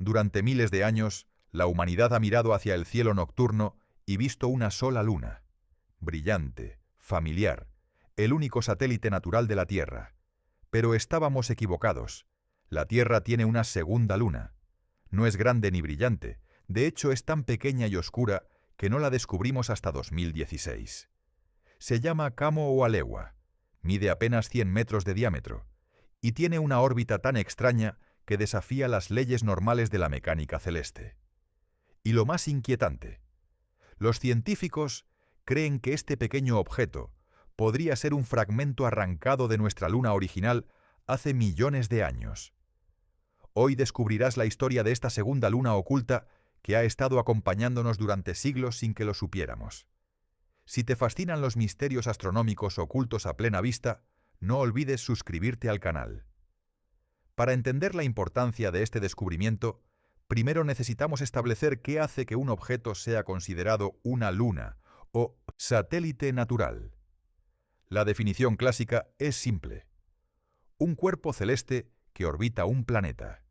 Durante miles de años, la humanidad ha mirado hacia el cielo nocturno y visto una sola luna, brillante, familiar, el único satélite natural de la Tierra. Pero estábamos equivocados. La Tierra tiene una segunda luna. No es grande ni brillante, de hecho es tan pequeña y oscura que no la descubrimos hasta 2016. Se llama Kamo Oalewa, mide apenas 100 metros de diámetro, y tiene una órbita tan extraña que desafía las leyes normales de la mecánica celeste. Y lo más inquietante, los científicos creen que este pequeño objeto podría ser un fragmento arrancado de nuestra luna original hace millones de años. Hoy descubrirás la historia de esta segunda luna oculta que ha estado acompañándonos durante siglos sin que lo supiéramos. Si te fascinan los misterios astronómicos ocultos a plena vista, no olvides suscribirte al canal. Para entender la importancia de este descubrimiento, primero necesitamos establecer qué hace que un objeto sea considerado una luna o satélite natural. La definición clásica es simple: un cuerpo celeste que orbita un planeta.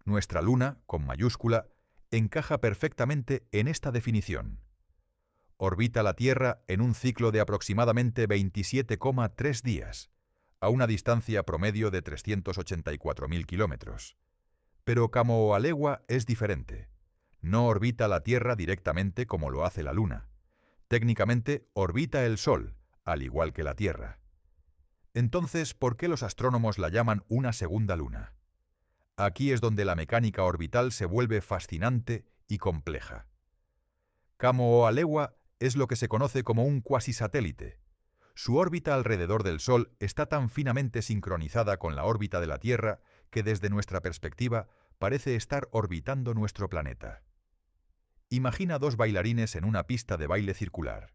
Nuestra luna, con mayúscula, encaja perfectamente en esta definición. Orbita la Tierra en un ciclo de aproximadamente 27,3 días, a una distancia promedio de 384.000 kilómetros. Pero Kamo Oalewa es diferente. No orbita la Tierra directamente como lo hace la Luna. Técnicamente orbita el Sol, al igual que la Tierra. Entonces, ¿por qué los astrónomos la llaman una segunda luna? Aquí es donde la mecánica orbital se vuelve fascinante y compleja. Kamo Oalewa es lo que se conoce como un cuasisatélite. Su órbita alrededor del Sol está tan finamente sincronizada con la órbita de la Tierra que desde nuestra perspectiva parece estar orbitando nuestro planeta. Imagina dos bailarines en una pista de baile circular.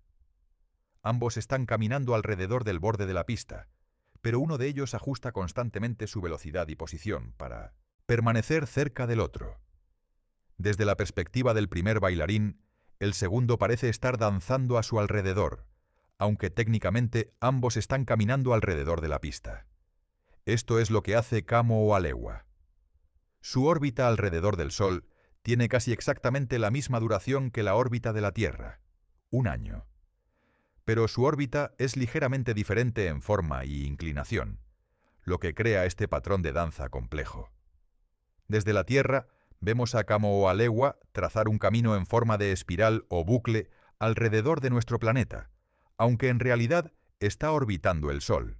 Ambos están caminando alrededor del borde de la pista, pero uno de ellos ajusta constantemente su velocidad y posición para permanecer cerca del otro. Desde la perspectiva del primer bailarín, el segundo parece estar danzando a su alrededor, aunque técnicamente ambos están caminando alrededor de la pista. Esto es lo que hace Kamo Oalewa. Su órbita alrededor del Sol tiene casi exactamente la misma duración que la órbita de la Tierra, 1 año. Pero su órbita es ligeramente diferente en forma y inclinación, lo que crea este patrón de danza complejo. Desde la Tierra, vemos a Kamo Oalewa trazar un camino en forma de espiral o bucle alrededor de nuestro planeta, aunque en realidad está orbitando el Sol.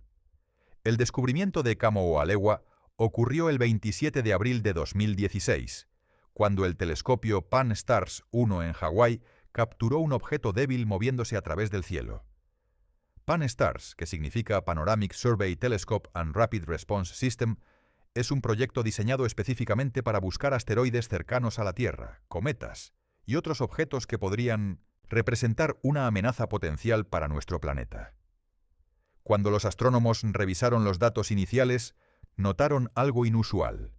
El descubrimiento de Kamo Oalewa ocurrió el 27 de abril de 2016, cuando el telescopio Pan-STARRS 1 en Hawái capturó un objeto débil moviéndose a través del cielo. Pan-STARRS, que significa Panoramic Survey Telescope and Rapid Response System, es un proyecto diseñado específicamente para buscar asteroides cercanos a la Tierra, cometas y otros objetos que podrían representar una amenaza potencial para nuestro planeta. Cuando los astrónomos revisaron los datos iniciales, notaron algo inusual.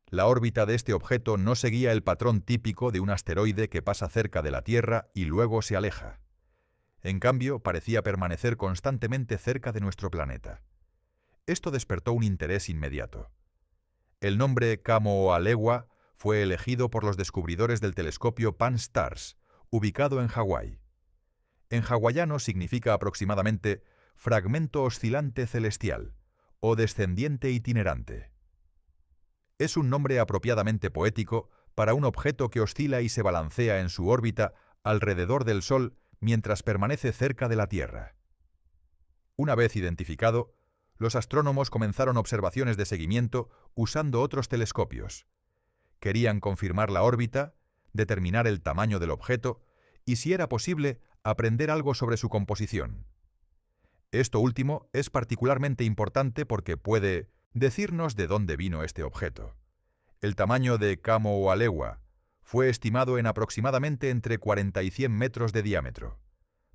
La órbita de este objeto no seguía el patrón típico de un asteroide que pasa cerca de la Tierra y luego se aleja. En cambio, parecía permanecer constantemente cerca de nuestro planeta. Esto despertó un interés inmediato. El nombre Kamo Oalewa fue elegido por los descubridores del telescopio Pan-STARRS, ubicado en Hawái. En hawaiano significa aproximadamente fragmento oscilante celestial o descendiente itinerante. Es un nombre apropiadamente poético para un objeto que oscila y se balancea en su órbita alrededor del Sol mientras permanece cerca de la Tierra. Una vez identificado, los astrónomos comenzaron observaciones de seguimiento usando otros telescopios. Querían confirmar la órbita, determinar el tamaño del objeto y, si era posible, aprender algo sobre su composición. Esto último es particularmente importante porque puede decirnos de dónde vino este objeto. El tamaño de Kamo Oalewa fue estimado en aproximadamente entre 40 y 100 metros de diámetro.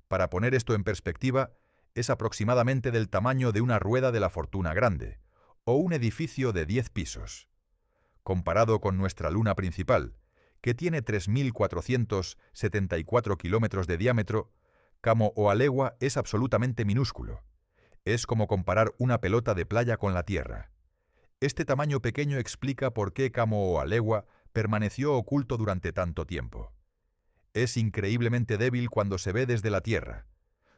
Para poner esto en perspectiva, es aproximadamente del tamaño de una rueda de la fortuna grande, o un edificio de 10 pisos. Comparado con nuestra luna principal, que tiene 3.474 kilómetros de diámetro, Kamo Oalewa es absolutamente minúsculo. Es como comparar una pelota de playa con la Tierra. Este tamaño pequeño explica por qué Kamo Oalewa permaneció oculto durante tanto tiempo. Es increíblemente débil cuando se ve desde la Tierra.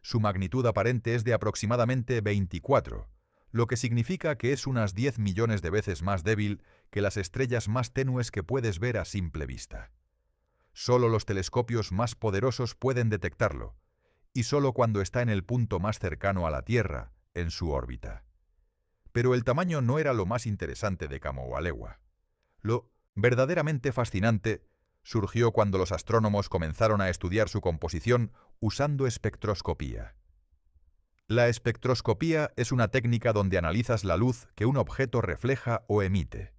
Su magnitud aparente es de aproximadamente 24, lo que significa que es unas 10 millones de veces más débil que las estrellas más tenues que puedes ver a simple vista. Solo los telescopios más poderosos pueden detectarlo, y solo cuando está en el punto más cercano a la Tierra, en su órbita. Pero el tamaño no era lo más interesante de Kamoa-Lewa. Lo verdaderamente fascinante surgió cuando los astrónomos comenzaron a estudiar su composición usando espectroscopía. La espectroscopía es una técnica donde analizas la luz que un objeto refleja o emite.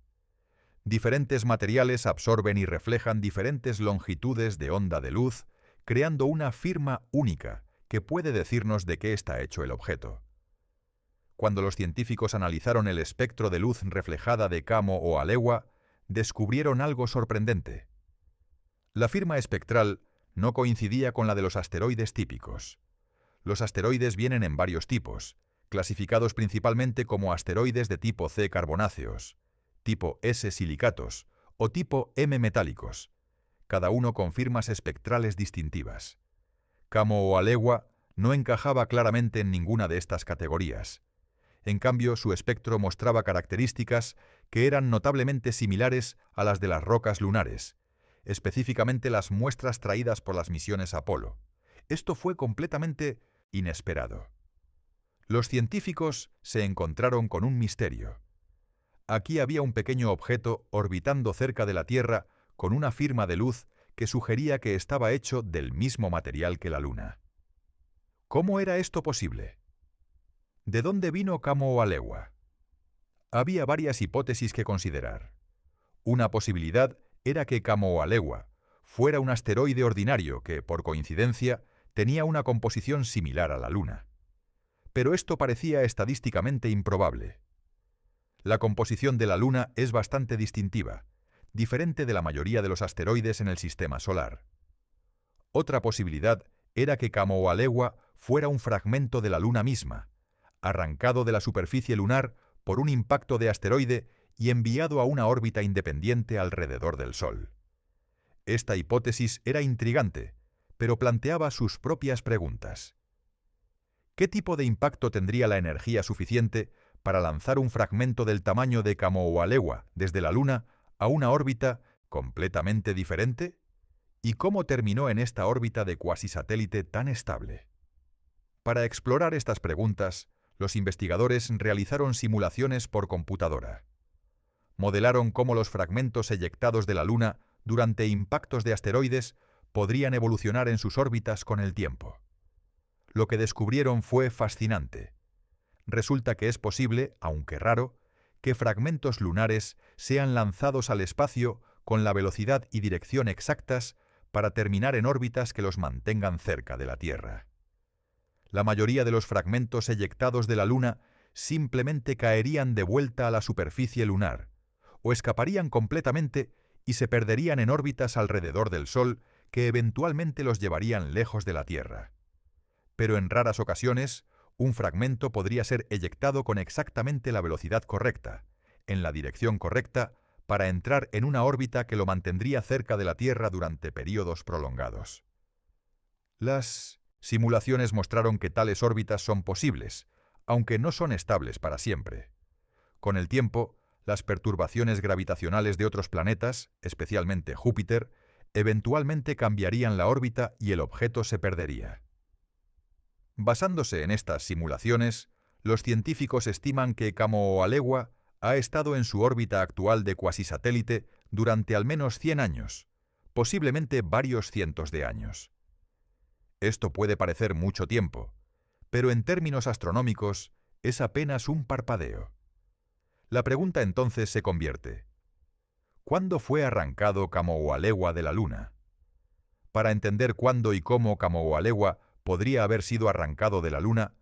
Diferentes materiales absorben y reflejan diferentes longitudes de onda de luz, creando una firma única que puede decirnos de qué está hecho el objeto. Cuando los científicos analizaron el espectro de luz reflejada de Kamoa-Lewa, descubrieron algo sorprendente. La firma espectral no coincidía con la de los asteroides típicos. Los asteroides vienen en varios tipos, clasificados principalmente como asteroides de tipo C carbonáceos, tipo S silicatos o tipo M metálicos, cada uno con firmas espectrales distintivas. Kamoa-Lewa no encajaba claramente en ninguna de estas categorías. En cambio, su espectro mostraba características que eran notablemente similares a las de las rocas lunares, específicamente las muestras traídas por las misiones Apolo. Esto fue completamente inesperado. Los científicos se encontraron con un misterio. Aquí había un pequeño objeto orbitando cerca de la Tierra con una firma de luz que sugería que estaba hecho del mismo material que la Luna. ¿Cómo era esto posible? ¿De dónde vino Kamoa-Lewa? Había varias hipótesis que considerar. Una posibilidad era que Kamoa-Lewa fuera un asteroide ordinario que, por coincidencia, tenía una composición similar a la Luna. Pero esto parecía estadísticamente improbable. La composición de la Luna es bastante distintiva, diferente de la mayoría de los asteroides en el sistema solar. Otra posibilidad era que Kamoa-Lewa fuera un fragmento de la Luna misma, arrancado de la superficie lunar por un impacto de asteroide y enviado a una órbita independiente alrededor del Sol. Esta hipótesis era intrigante, pero planteaba sus propias preguntas. ¿Qué tipo de impacto tendría la energía suficiente para lanzar un fragmento del tamaño de Kamoa-Lewa desde la Luna a una órbita completamente diferente? ¿Y cómo terminó en esta órbita de cuasisatélite tan estable? Para explorar estas preguntas, los investigadores realizaron simulaciones por computadora. Modelaron cómo los fragmentos eyectados de la Luna durante impactos de asteroides podrían evolucionar en sus órbitas con el tiempo. Lo que descubrieron fue fascinante. Resulta que es posible, aunque raro, que fragmentos lunares sean lanzados al espacio con la velocidad y dirección exactas para terminar en órbitas que los mantengan cerca de la Tierra. La mayoría de los fragmentos eyectados de la Luna simplemente caerían de vuelta a la superficie lunar, o escaparían completamente y se perderían en órbitas alrededor del Sol que eventualmente los llevarían lejos de la Tierra. Pero en raras ocasiones, un fragmento podría ser eyectado con exactamente la velocidad correcta, en la dirección correcta, para entrar en una órbita que lo mantendría cerca de la Tierra durante períodos prolongados. Las simulaciones mostraron que tales órbitas son posibles, aunque no son estables para siempre. Con el tiempo, las perturbaciones gravitacionales de otros planetas, especialmente Júpiter, eventualmente cambiarían la órbita y el objeto se perdería. Basándose en estas simulaciones, los científicos estiman que Kamoa-Lewa ha estado en su órbita actual de cuasisatélite durante al menos 100 años, posiblemente varios cientos de años. Esto puede parecer mucho tiempo, pero en términos astronómicos es apenas un parpadeo. La pregunta entonces se convierte: ¿cuándo fue arrancado Kamoa-Lewa de la Luna? Para entender cuándo y cómo Kamoa-Lewa podría haber sido arrancado de la Luna,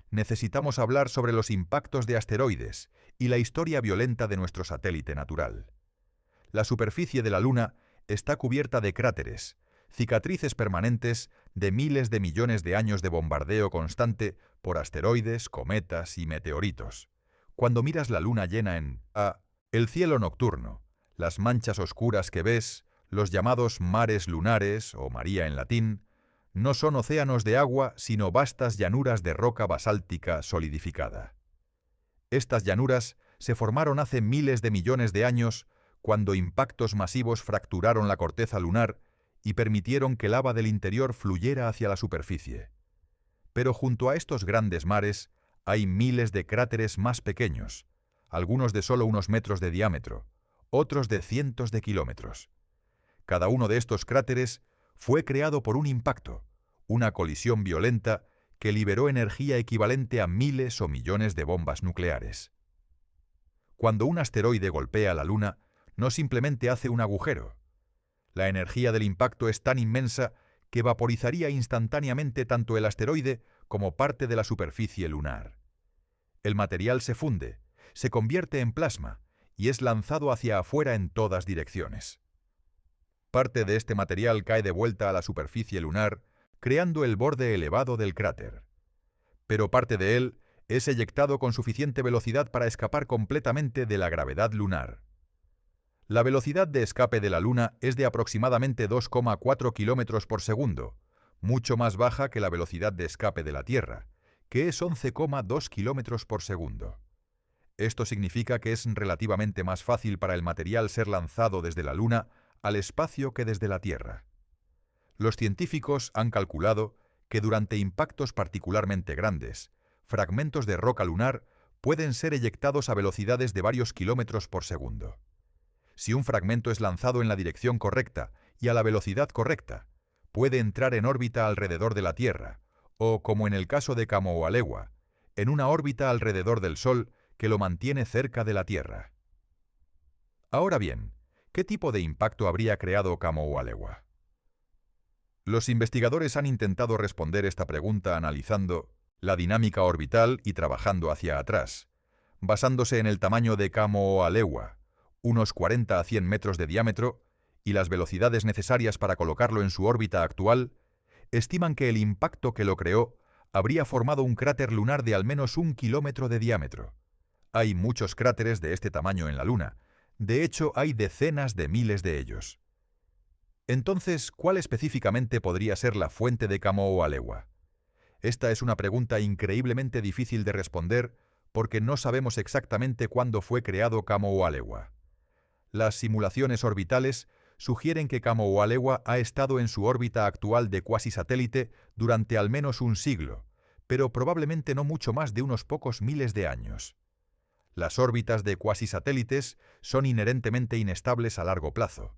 necesitamos hablar sobre los impactos de asteroides y la historia violenta de nuestro satélite natural. La superficie de la Luna está cubierta de cráteres, cicatrices permanentes de miles de millones de años de bombardeo constante por asteroides, cometas y meteoritos. Cuando miras la Luna llena en el cielo nocturno, Las manchas oscuras que ves, los llamados mares lunares, o María en latín, no son océanos de agua, sino vastas llanuras de roca basáltica solidificada. Estas llanuras se formaron hace miles de millones de años, cuando impactos masivos fracturaron la corteza lunar y permitieron que lava del interior fluyera hacia la superficie. Pero junto a estos grandes mares hay miles de cráteres más pequeños, algunos de solo unos metros de diámetro, otros de cientos de kilómetros. Cada uno de estos cráteres fue creado por un impacto, una colisión violenta que liberó energía equivalente a miles o millones de bombas nucleares. Cuando un asteroide golpea la Luna, no simplemente hace un agujero. La energía del impacto es tan inmensa que vaporizaría instantáneamente tanto el asteroide como parte de la superficie lunar. El material se funde, se convierte en plasma y es lanzado hacia afuera en todas direcciones. Parte de este material cae de vuelta a la superficie lunar, creando el borde elevado del cráter. Pero parte de él es eyectado con suficiente velocidad para escapar completamente de la gravedad lunar. La velocidad de escape de la Luna es de aproximadamente 2,4 km por segundo, mucho más baja que la velocidad de escape de la Tierra, que es 11,2 km por segundo. Esto significa que es relativamente más fácil para el material ser lanzado desde la Luna al espacio que desde la Tierra. Los científicos han calculado que durante impactos particularmente grandes, fragmentos de roca lunar pueden ser eyectados a velocidades de varios kilómetros por segundo. Si un fragmento es lanzado en la dirección correcta y a la velocidad correcta, puede entrar en órbita alrededor de la Tierra, o, como en el caso de Kamoa-Lewa, en una órbita alrededor del Sol que lo mantiene cerca de la Tierra. Ahora bien, ¿qué tipo de impacto habría creado Kamoa-Lewa? Los investigadores han intentado responder esta pregunta analizando la dinámica orbital y trabajando hacia atrás, basándose en el tamaño de Kamoa-Lewa, unos 40 a 100 metros de diámetro, y las velocidades necesarias para colocarlo en su órbita actual. Estiman que el impacto que lo creó habría formado un cráter lunar de al menos 1 kilómetro de diámetro. Hay muchos cráteres de este tamaño en la Luna. De hecho, hay decenas de miles de ellos. Entonces, ¿cuál específicamente podría ser la fuente de Kamoa-Lewa? Esta es una pregunta increíblemente difícil de responder porque no sabemos exactamente cuándo fue creado Kamoa-Lewa. Las simulaciones orbitales sugieren que Kamoa-Lewa ha estado en su órbita actual de cuasisatélite durante al menos un siglo, pero probablemente no mucho más de unos pocos miles de años. Las órbitas de cuasisatélites son inherentemente inestables a largo plazo.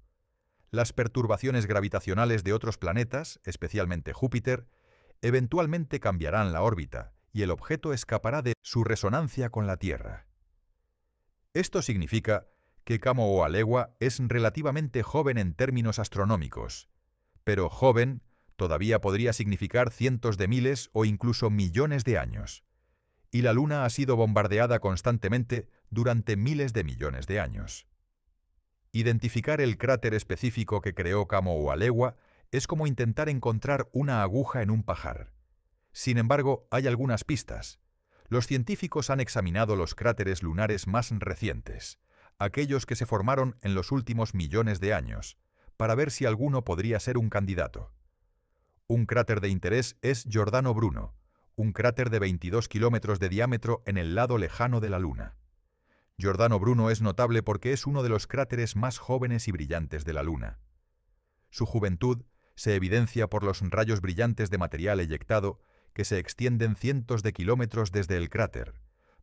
Las perturbaciones gravitacionales de otros planetas, especialmente Júpiter, eventualmente cambiarán la órbita y el objeto escapará de su resonancia con la Tierra. Esto significa que Kamoa-Lewa es relativamente joven en términos astronómicos, pero joven todavía podría significar cientos de miles o incluso millones de años, y la Luna ha sido bombardeada constantemente durante miles de millones de años. Identificar el cráter específico que creó Kamoa-Lewa es como intentar encontrar una aguja en un pajar. Sin embargo, hay algunas pistas. Los científicos han examinado los cráteres lunares más recientes, aquellos que se formaron en los últimos millones de años, para ver si alguno podría ser un candidato. Un cráter de interés es Giordano Bruno, un cráter de 22 kilómetros de diámetro en el lado lejano de la Luna. Giordano Bruno es notable porque es uno de los cráteres más jóvenes y brillantes de la Luna. Su juventud se evidencia por los rayos brillantes de material eyectado que se extienden cientos de kilómetros desde el cráter,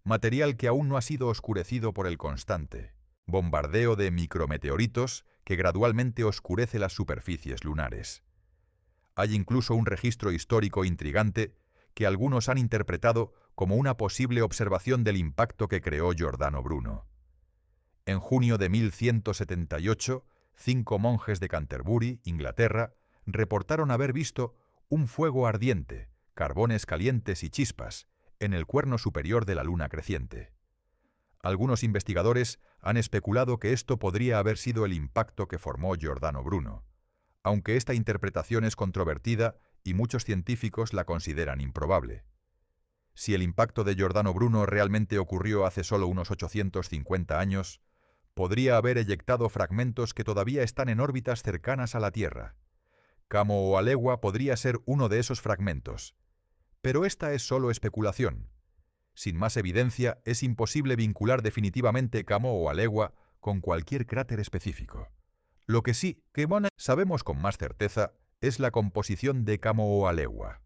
material que aún no ha sido oscurecido por el constante bombardeo de micrometeoritos que gradualmente oscurece las superficies lunares. Hay incluso un registro histórico intrigante que algunos han interpretado como una posible observación del impacto que creó Giordano Bruno. En junio de 1178, 5 monjes de Canterbury, Inglaterra, reportaron haber visto un fuego ardiente, carbones calientes y chispas, en el cuerno superior de la Luna creciente. Algunos investigadores han especulado que esto podría haber sido el impacto que formó Giordano Bruno, aunque esta interpretación es controvertida y muchos científicos la consideran improbable. Si el impacto de Giordano Bruno realmente ocurrió hace solo unos 850 años, podría haber eyectado fragmentos que todavía están en órbitas cercanas a la Tierra. Kamoa-Lewa podría ser uno de esos fragmentos. Pero esta es solo especulación. Sin más evidencia, es imposible vincular definitivamente Kamoa-Lewa con cualquier cráter específico. Lo que sí que sabemos con más certeza es la composición de Kamoa-Lewa.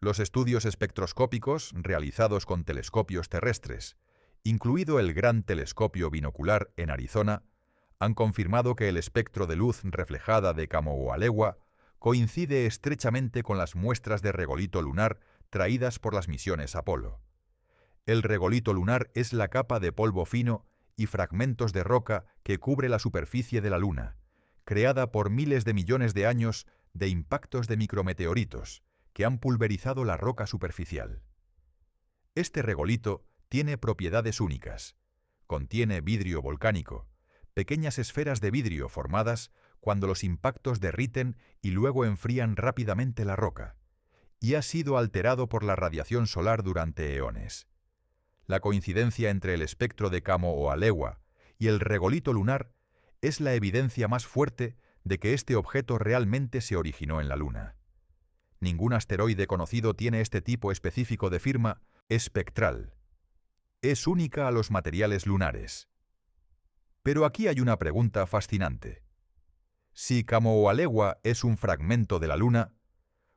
Los estudios espectroscópicos realizados con telescopios terrestres, incluido el Gran Telescopio Binocular en Arizona, han confirmado que el espectro de luz reflejada de Kamoa-Lewa coincide estrechamente con las muestras de regolito lunar traídas por las misiones Apolo. El regolito lunar es la capa de polvo fino y fragmentos de roca que cubre la superficie de la Luna, creada por miles de millones de años de impactos de micrometeoritos que han pulverizado la roca superficial. Este regolito tiene propiedades únicas. Contiene vidrio volcánico, pequeñas esferas de vidrio formadas cuando los impactos derriten y luego enfrían rápidamente la roca, y ha sido alterado por la radiación solar durante eones. La coincidencia entre el espectro de Kamoa-Lewa y el regolito lunar es la evidencia más fuerte de que este objeto realmente se originó en la Luna. Ningún asteroide conocido tiene este tipo específico de firma espectral. Es única a los materiales lunares. Pero aquí hay una pregunta fascinante. Si Kamoa-Lewa es un fragmento de la Luna,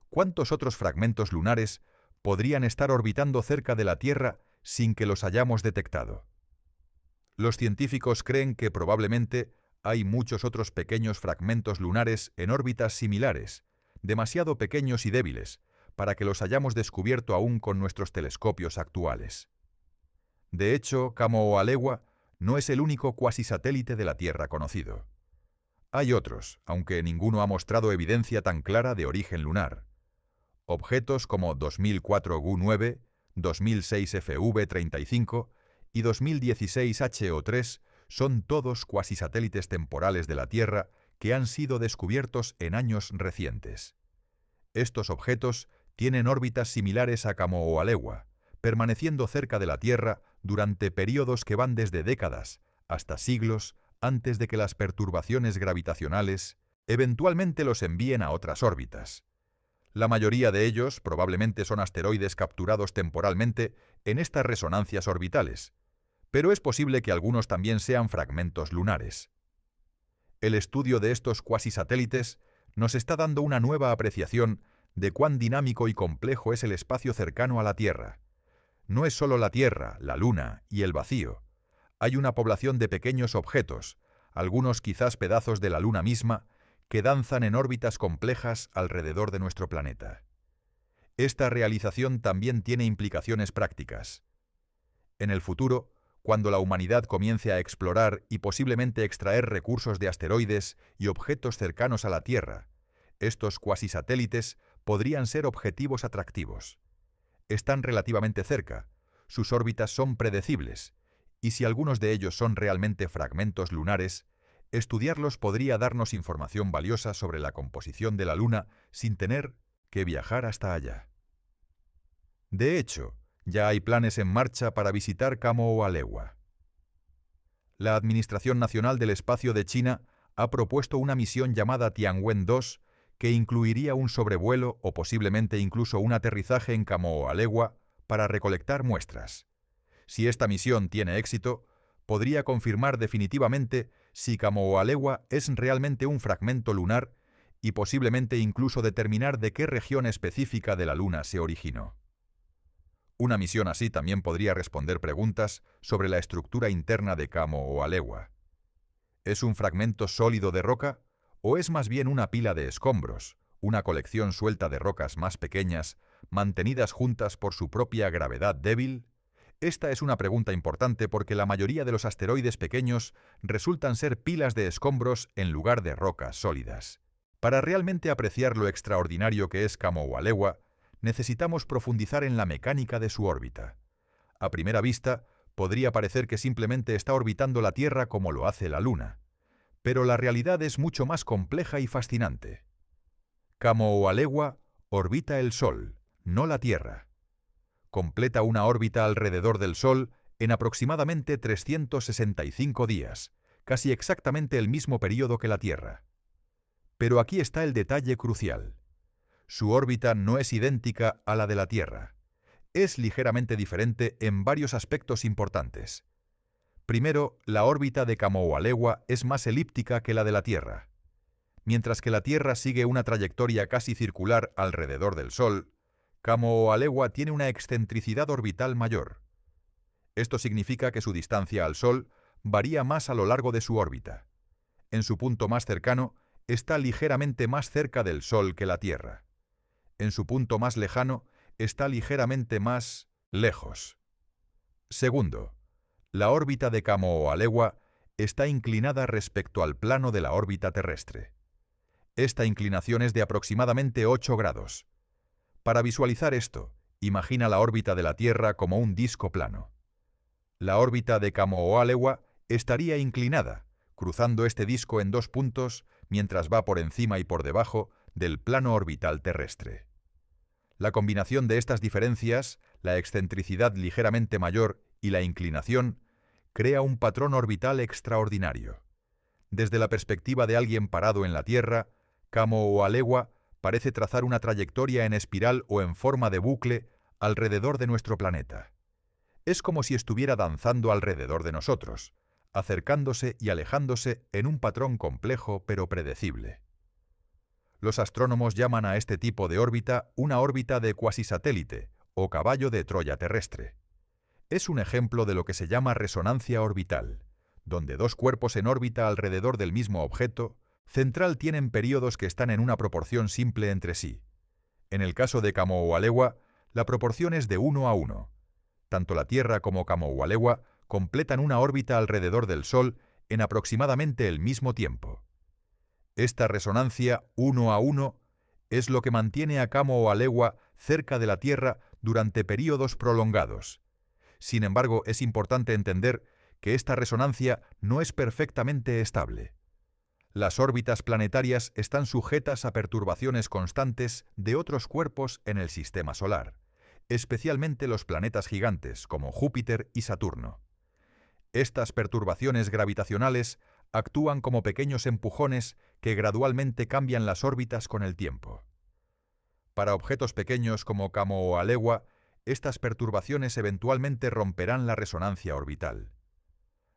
¿cuántos otros fragmentos lunares podrían estar orbitando cerca de la Tierra sin que los hayamos detectado? Los científicos creen que probablemente hay muchos otros pequeños fragmentos lunares en órbitas similares, demasiado pequeños y débiles, para que los hayamos descubierto aún con nuestros telescopios actuales. De hecho, Kamoa-Lewa no es el único cuasisatélite de la Tierra conocido. Hay otros, aunque ninguno ha mostrado evidencia tan clara de origen lunar. Objetos como 2004 Gu-9, 2006 FV-35 y 2016 HO3 son todos cuasisatélites temporales de la Tierra que han sido descubiertos en años recientes. Estos objetos tienen órbitas similares a Kamoa-Lewa, permaneciendo cerca de la Tierra durante períodos que van desde décadas hasta siglos antes de que las perturbaciones gravitacionales eventualmente los envíen a otras órbitas. La mayoría de ellos probablemente son asteroides capturados temporalmente en estas resonancias orbitales, pero es posible que algunos también sean fragmentos lunares. El estudio de estos cuasisatélites nos está dando una nueva apreciación de cuán dinámico y complejo es el espacio cercano a la Tierra. No es solo la Tierra, la Luna y el vacío. Hay una población de pequeños objetos, algunos quizás pedazos de la Luna misma, que danzan en órbitas complejas alrededor de nuestro planeta. Esta realización también tiene implicaciones prácticas. En el futuro, cuando la humanidad comience a explorar y posiblemente extraer recursos de asteroides y objetos cercanos a la Tierra, estos cuasisatélites podrían ser objetivos atractivos. Están relativamente cerca, sus órbitas son predecibles, y si algunos de ellos son realmente fragmentos lunares, estudiarlos podría darnos información valiosa sobre la composición de la Luna sin tener que viajar hasta allá. De hecho, ya hay planes en marcha para visitar Kamoa-Lewa. La Administración Nacional del Espacio de China ha propuesto una misión llamada Tianwen-2 que incluiría un sobrevuelo o posiblemente incluso un aterrizaje en Kamoa-Lewa para recolectar muestras. Si esta misión tiene éxito, podría confirmar definitivamente si Kamoa-Lewa es realmente un fragmento lunar y posiblemente incluso determinar de qué región específica de la Luna se originó. Una misión así también podría responder preguntas sobre la estructura interna de Kamoa-Lewa. ¿Es un fragmento sólido de roca o es más bien una pila de escombros, una colección suelta de rocas más pequeñas, mantenidas juntas por su propia gravedad débil? Esta es una pregunta importante porque la mayoría de los asteroides pequeños resultan ser pilas de escombros en lugar de rocas sólidas. Para realmente apreciar lo extraordinario que es Kamoa-Lewa, necesitamos profundizar en la mecánica de su órbita. A primera vista, podría parecer que simplemente está orbitando la Tierra como lo hace la Luna, pero la realidad es mucho más compleja y fascinante. Kamoa-Lewa orbita el Sol, no la Tierra. Completa una órbita alrededor del Sol en aproximadamente 365 días, casi exactamente el mismo período que la Tierra. Pero aquí está el detalle crucial. Su órbita no es idéntica a la de la Tierra. Es ligeramente diferente en varios aspectos importantes. Primero, la órbita de Kamo-Oalewa es más elíptica que la de la Tierra. Mientras que la Tierra sigue una trayectoria casi circular alrededor del Sol, Kamo-Oalewa tiene una excentricidad orbital mayor. Esto significa que su distancia al Sol varía más a lo largo de su órbita. En su punto más cercano, está ligeramente más cerca del Sol que la Tierra. En su punto más lejano, está ligeramente más lejos. Segundo, la órbita de Kamo-Oalewa está inclinada respecto al plano de la órbita terrestre. Esta inclinación es de aproximadamente 8 grados. Para visualizar esto, imagina la órbita de la Tierra como un disco plano. La órbita de Kamo-Oalewa estaría inclinada, cruzando este disco en 2 puntos mientras va por encima y por debajo del plano orbital terrestre. La combinación de estas diferencias, la excentricidad ligeramente mayor y la inclinación, crea un patrón orbital extraordinario. Desde la perspectiva de alguien parado en la Tierra, Kamo-Oalewa parece trazar una trayectoria en espiral o en forma de bucle alrededor de nuestro planeta. Es como si estuviera danzando alrededor de nosotros, acercándose y alejándose en un patrón complejo pero predecible. Los astrónomos llaman a este tipo de órbita una órbita de cuasisatélite o caballo de Troya terrestre. Es un ejemplo de lo que se llama resonancia orbital, donde dos cuerpos en órbita alrededor del mismo objeto central tienen períodos que están en una proporción simple entre sí. En el caso de Kamo-Oalewa, la proporción es de 1 a 1. Tanto la Tierra como Kamo-Oalewa completan una órbita alrededor del Sol en aproximadamente el mismo tiempo. Esta resonancia 1 a 1 es lo que mantiene a Kamo-Oalewa cerca de la Tierra durante períodos prolongados. Sin embargo, es importante entender que esta resonancia no es perfectamente estable. Las órbitas planetarias están sujetas a perturbaciones constantes de otros cuerpos en el sistema solar, especialmente los planetas gigantes como Júpiter y Saturno. Estas perturbaciones gravitacionales actúan como pequeños empujones que gradualmente cambian las órbitas con el tiempo. Para objetos pequeños como Kamo-Oalewa, estas perturbaciones eventualmente romperán la resonancia orbital.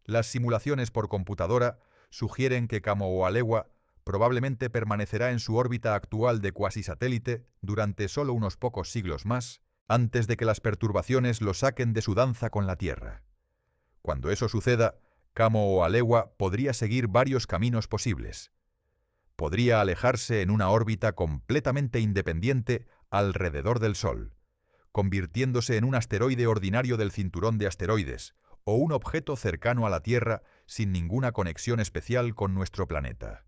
Las simulaciones por computadora sugieren que Kamo-Oalewa probablemente permanecerá en su órbita actual de cuasisatélite durante solo unos pocos siglos más, antes de que las perturbaciones lo saquen de su danza con la Tierra. Cuando eso suceda, Kamo-Oalewa podría seguir varios caminos posibles. Podría alejarse en una órbita completamente independiente alrededor del Sol, convirtiéndose en un asteroide ordinario del cinturón de asteroides, o un objeto cercano a la Tierra sin ninguna conexión especial con nuestro planeta.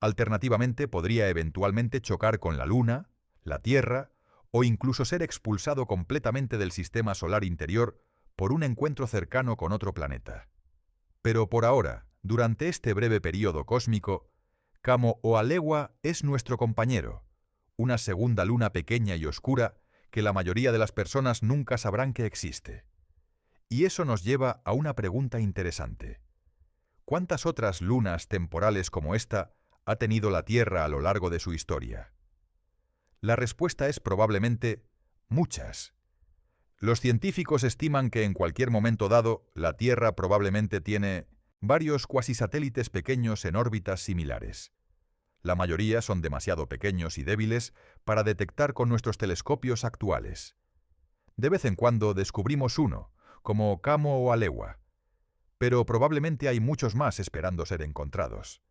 Alternativamente, podría eventualmente chocar con la Luna, la Tierra, o incluso ser expulsado completamente del sistema solar interior por un encuentro cercano con otro planeta. Pero por ahora, durante este breve período cósmico, Kamo-Oalewa es nuestro compañero, una segunda luna pequeña y oscura que la mayoría de las personas nunca sabrán que existe. Y eso nos lleva a una pregunta interesante. ¿Cuántas otras lunas temporales como esta ha tenido la Tierra a lo largo de su historia? La respuesta es probablemente muchas. Los científicos estiman que en cualquier momento dado, la Tierra probablemente tiene varios cuasisatélites pequeños en órbitas similares. La mayoría son demasiado pequeños y débiles para detectar con nuestros telescopios actuales. De vez en cuando descubrimos uno, como Kamo-Oalewa, pero probablemente hay muchos más esperando ser encontrados.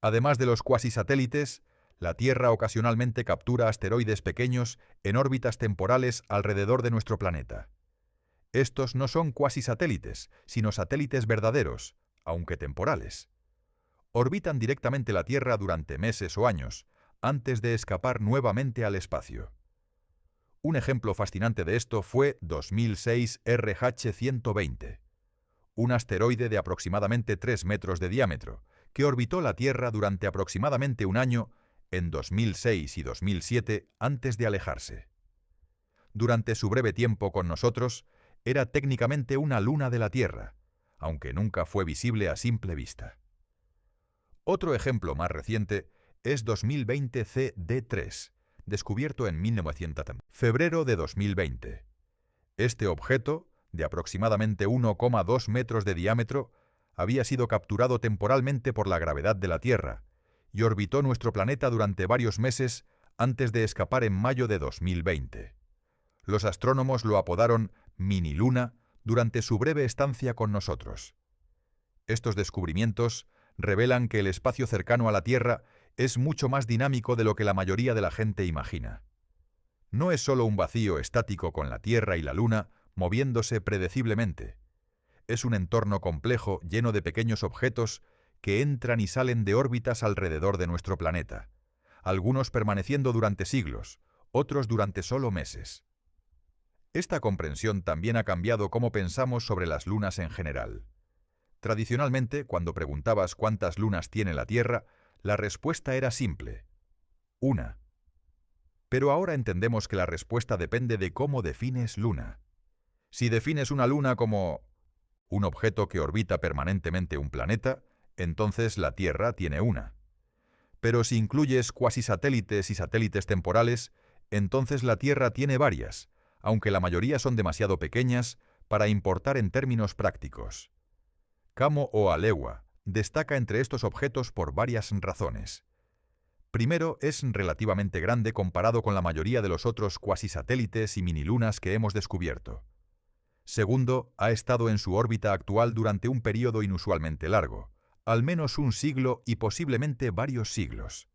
Además de los cuasisatélites, la Tierra ocasionalmente captura asteroides pequeños en órbitas temporales alrededor de nuestro planeta. Estos no son cuasisatélites, sino satélites verdaderos, aunque temporales. Orbitan directamente la Tierra durante meses o años, antes de escapar nuevamente al espacio. Un ejemplo fascinante de esto fue 2006 RH-120, un asteroide de aproximadamente 3 metros de diámetro, que orbitó la Tierra durante aproximadamente un año en 2006 y 2007 antes de alejarse. Durante su breve tiempo con nosotros, era técnicamente una luna de la Tierra, aunque nunca fue visible a simple vista. Otro ejemplo más reciente es 2020 CD3, descubierto en 1900. Febrero de 2020. Este objeto, de aproximadamente 1,2 metros de diámetro, había sido capturado temporalmente por la gravedad de la Tierra y orbitó nuestro planeta durante varios meses antes de escapar en mayo de 2020. Los astrónomos lo apodaron Mini Luna durante su breve estancia con nosotros. Estos descubrimientos revelan que el espacio cercano a la Tierra es mucho más dinámico de lo que la mayoría de la gente imagina. No es solo un vacío estático con la Tierra y la Luna moviéndose predeciblemente. Es un entorno complejo lleno de pequeños objetos que entran y salen de órbitas alrededor de nuestro planeta, algunos permaneciendo durante siglos, otros durante solo meses. Esta comprensión también ha cambiado cómo pensamos sobre las lunas en general. Tradicionalmente, cuando preguntabas cuántas lunas tiene la Tierra, la respuesta era simple: una. Pero ahora entendemos que la respuesta depende de cómo defines luna. Si defines una luna como un objeto que orbita permanentemente un planeta, entonces la Tierra tiene una. Pero si incluyes cuasisatélites y satélites temporales, entonces la Tierra tiene varias, aunque la mayoría son demasiado pequeñas para importar en términos prácticos. Kamo-o-Alewa destaca entre estos objetos por varias razones. Primero, es relativamente grande comparado con la mayoría de los otros cuasisatélites y minilunas que hemos descubierto. Segundo, ha estado en su órbita actual durante un período inusualmente largo, al menos un siglo y posiblemente varios siglos.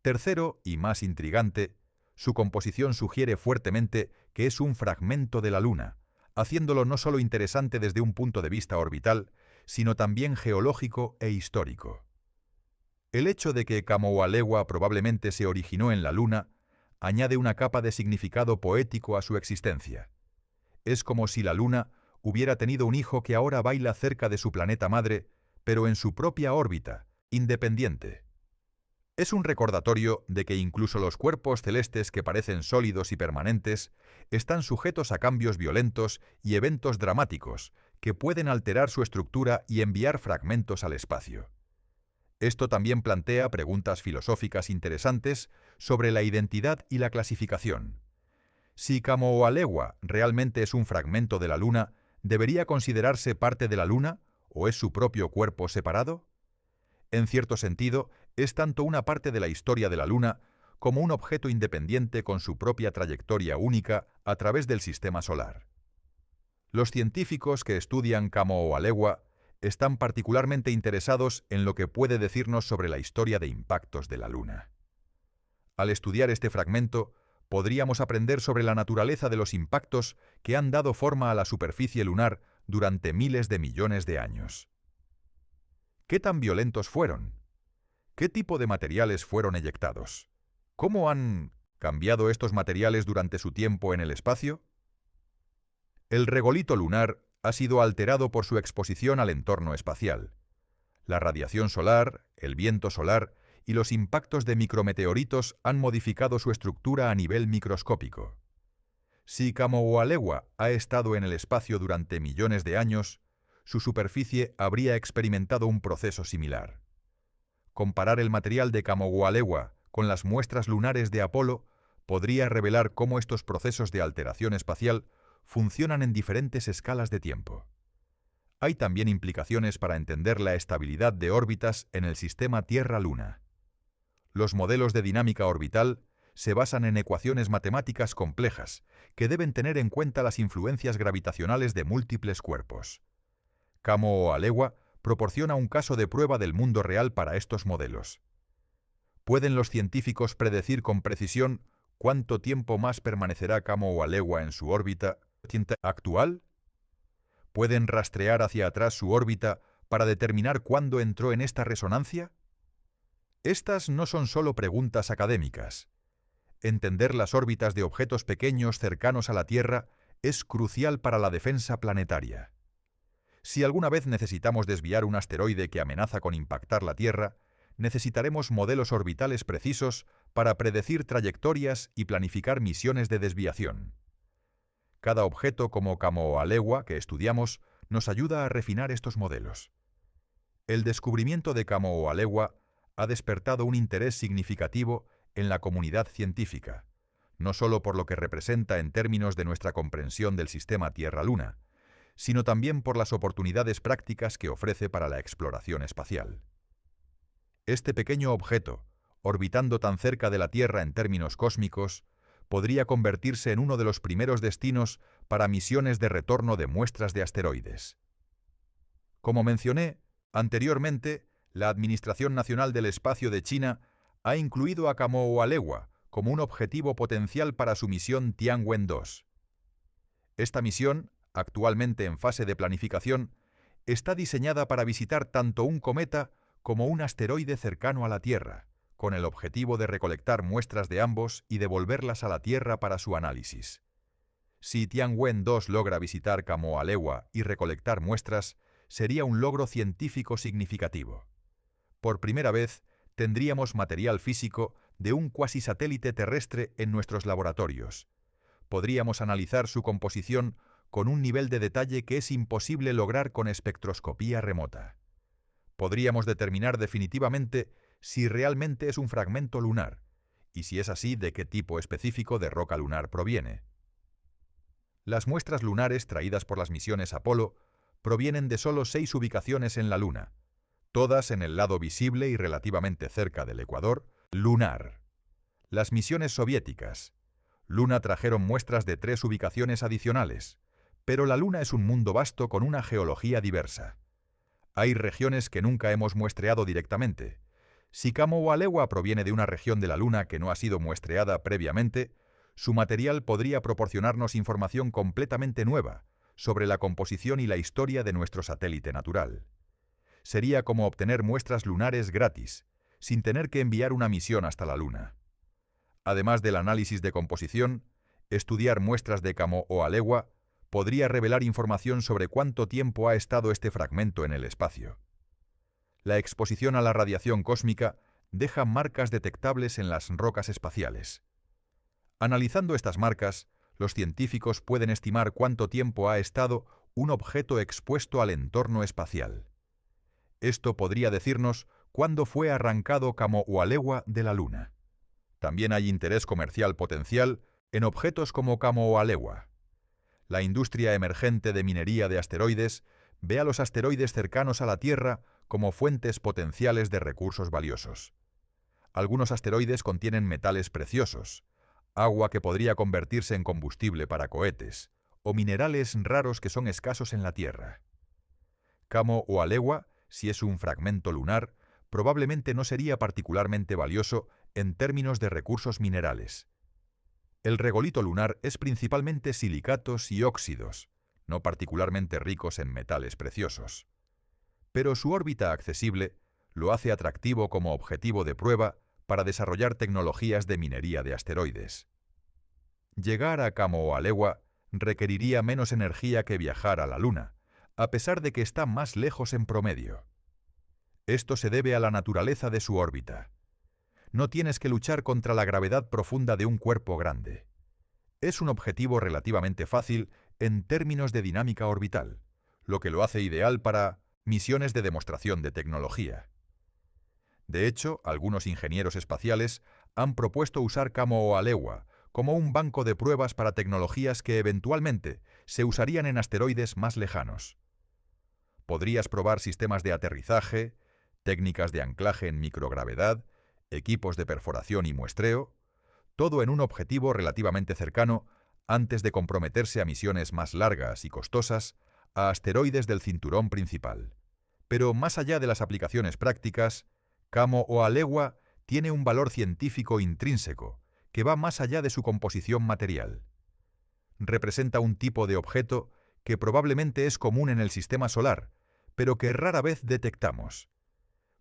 Tercero, y más intrigante, su composición sugiere fuertemente que es un fragmento de la Luna, haciéndolo no solo interesante desde un punto de vista orbital, sino también geológico e histórico. El hecho de que Kamo-o-Alewa probablemente se originó en la Luna añade una capa de significado poético a su existencia. Es como si la Luna hubiera tenido un hijo que ahora baila cerca de su planeta madre, pero en su propia órbita, independiente. Es un recordatorio de que incluso los cuerpos celestes que parecen sólidos y permanentes están sujetos a cambios violentos y eventos dramáticos que pueden alterar su estructura y enviar fragmentos al espacio. Esto también plantea preguntas filosóficas interesantes sobre la identidad y la clasificación. Si Kamo-o-Alewa realmente es un fragmento de la Luna, ¿debería considerarse parte de la Luna o es su propio cuerpo separado? En cierto sentido, es tanto una parte de la historia de la Luna como un objeto independiente con su propia trayectoria única a través del sistema solar. Los científicos que estudian Kamo-o-Alewa están particularmente interesados en lo que puede decirnos sobre la historia de impactos de la Luna. Al estudiar este fragmento, podríamos aprender sobre la naturaleza de los impactos que han dado forma a la superficie lunar durante miles de millones de años. ¿Qué tan violentos fueron? ¿Qué tipo de materiales fueron eyectados? ¿Cómo han cambiado estos materiales durante su tiempo en el espacio? El regolito lunar ha sido alterado por su exposición al entorno espacial. La radiación solar, el viento solar y los impactos de micrometeoritos han modificado su estructura a nivel microscópico. Si Kamo-o-Alewa ha estado en el espacio durante millones de años, su superficie habría experimentado un proceso similar. Comparar el material de Kamo-o-Alewa con las muestras lunares de Apolo podría revelar cómo estos procesos de alteración espacial funcionan en diferentes escalas de tiempo. Hay también implicaciones para entender la estabilidad de órbitas en el sistema Tierra-Luna. Los modelos de dinámica orbital se basan en ecuaciones matemáticas complejas que deben tener en cuenta las influencias gravitacionales de múltiples cuerpos. Kamo-o-Alewa proporciona un caso de prueba del mundo real para estos modelos. ¿Pueden los científicos predecir con precisión cuánto tiempo más permanecerá Kamo-o-Alewa en su órbita actual? ¿Pueden rastrear hacia atrás su órbita para determinar cuándo entró en esta resonancia? Estas no son solo preguntas académicas. Entender las órbitas de objetos pequeños cercanos a la Tierra es crucial para la defensa planetaria. Si alguna vez necesitamos desviar un asteroide que amenaza con impactar la Tierra, necesitaremos modelos orbitales precisos para predecir trayectorias y planificar misiones de desviación. Cada objeto como Kamoa-Lewa que estudiamos nos ayuda a refinar estos modelos. El descubrimiento de Kamoa-Lewa ha despertado un interés significativo en la comunidad científica, no solo por lo que representa en términos de nuestra comprensión del sistema Tierra-Luna, sino también por las oportunidades prácticas que ofrece para la exploración espacial. Este pequeño objeto, orbitando tan cerca de la Tierra en términos cósmicos, podría convertirse en uno de los primeros destinos para misiones de retorno de muestras de asteroides. Como mencioné anteriormente, la Administración Nacional del Espacio de China ha incluido a Kamoa-Lewa como un objetivo potencial para su misión Tianwen-2. Esta misión, actualmente en fase de planificación, está diseñada para visitar tanto un cometa como un asteroide cercano a la Tierra, con el objetivo de recolectar muestras de ambos y devolverlas a la Tierra para su análisis. Si Tianwen-2 logra visitar Kamoa-Lewa y recolectar muestras, sería un logro científico significativo. Por primera vez, tendríamos material físico de un cuasisatélite terrestre en nuestros laboratorios. Podríamos analizar su composición con un nivel de detalle que es imposible lograr con espectroscopía remota. Podríamos determinar definitivamente si realmente es un fragmento lunar, y si es así, de qué tipo específico de roca lunar proviene. Las muestras lunares traídas por las misiones Apolo provienen de solo 6 ubicaciones en la Luna, todas en el lado visible y relativamente cerca del ecuador lunar. Las misiones soviéticas Luna trajeron muestras de 3 ubicaciones adicionales, pero la Luna es un mundo vasto con una geología diversa. Hay regiones que nunca hemos muestreado directamente. Si Kamoa-Lewa proviene de una región de la Luna que no ha sido muestreada previamente, su material podría proporcionarnos información completamente nueva sobre la composición y la historia de nuestro satélite natural. Sería como obtener muestras lunares gratis, sin tener que enviar una misión hasta la Luna. Además del análisis de composición, estudiar muestras de Kamoa-Lewa podría revelar información sobre cuánto tiempo ha estado este fragmento en el espacio. La exposición a la radiación cósmica deja marcas detectables en las rocas espaciales. Analizando estas marcas, los científicos pueden estimar cuánto tiempo ha estado un objeto expuesto al entorno espacial. Esto podría decirnos cuándo fue arrancado Kamoa-Lewa de la Luna. También hay interés comercial potencial en objetos como Kamoa-Lewa. La industria emergente de minería de asteroides ve a los asteroides cercanos a la Tierra como fuentes potenciales de recursos valiosos. Algunos asteroides contienen metales preciosos, agua que podría convertirse en combustible para cohetes, o minerales raros que son escasos en la Tierra. Kamoa-Lewa, si es un fragmento lunar, probablemente no sería particularmente valioso en términos de recursos minerales. El regolito lunar es principalmente silicatos y óxidos, no particularmente ricos en metales preciosos. Pero su órbita accesible lo hace atractivo como objetivo de prueba para desarrollar tecnologías de minería de asteroides. Llegar a Kamoa-Lewa requeriría menos energía que viajar a la Luna, a pesar de que está más lejos en promedio. Esto se debe a la naturaleza de su órbita. No tienes que luchar contra la gravedad profunda de un cuerpo grande. Es un objetivo relativamente fácil en términos de dinámica orbital, lo que lo hace ideal para misiones de demostración de tecnología. De hecho, algunos ingenieros espaciales han propuesto usar Kamoa-Lewa como un banco de pruebas para tecnologías que eventualmente se usarían en asteroides más lejanos. Podrías probar sistemas de aterrizaje, técnicas de anclaje en microgravedad, equipos de perforación y muestreo, todo en un objetivo relativamente cercano antes de comprometerse a misiones más largas y costosas a asteroides del cinturón principal. Pero más allá de las aplicaciones prácticas, Kamoa-Lewa tiene un valor científico intrínseco que va más allá de su composición material. Representa un tipo de objeto que probablemente es común en el sistema solar, pero que rara vez detectamos.